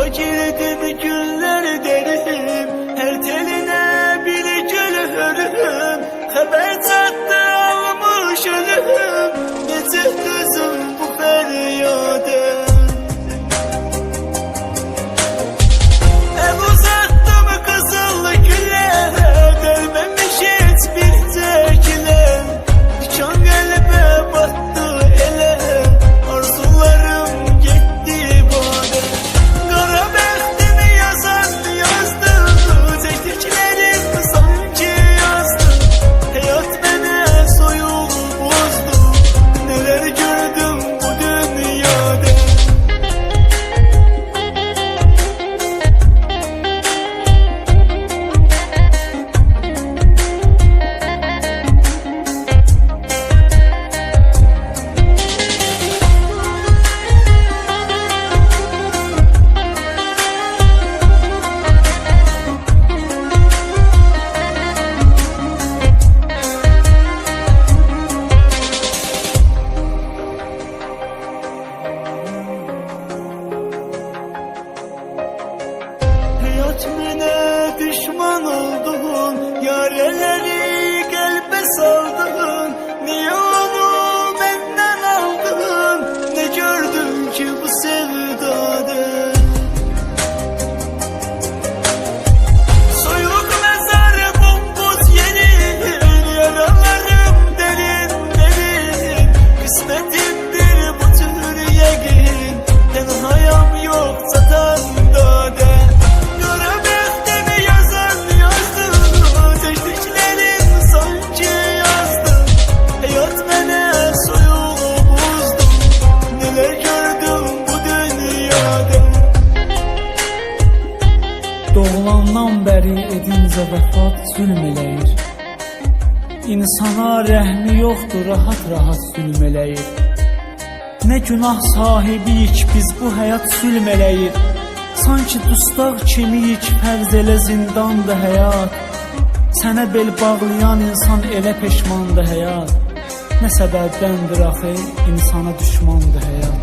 Girdin güller derim, her teline bir gül hörüm. Haber çattı almış ölüm, nece kızım bu feryadı. El uzattım kızıl güle, vermemiş hiçbir tekile. Diken kalbe battı ele, arzularım gitti bade. Kara bəxtimi yazdı, çəkdiklərim sanki yazdı. Həyat mənə soyuq bozdu, nələr gördüm bu dünyada. Hayat mənə düşman oldun, yareleri qəlbə saldın. Niyə onu məndən aldın, nə gördün ki bu sevdadır. Soyuq məzar bombuz yerin, yaralarım derin derin. Qismətimdir bu tür yəqin, tənhayam yox çatan dade. Doğulandan bəri edincə vəfat zülm eləyir. İnsana rəhmi yoxdur, rahat-rahat zülm eləyir. Nə günah sahibiyik biz, bu həyat zülm eləyir. Sanki dustaq kimiyik, fərz elə zindandır həyat. Sənə bel bağlayan insan elə peşmandır həyat. Nə səbəbdəndir axı insana düşmandır həyat.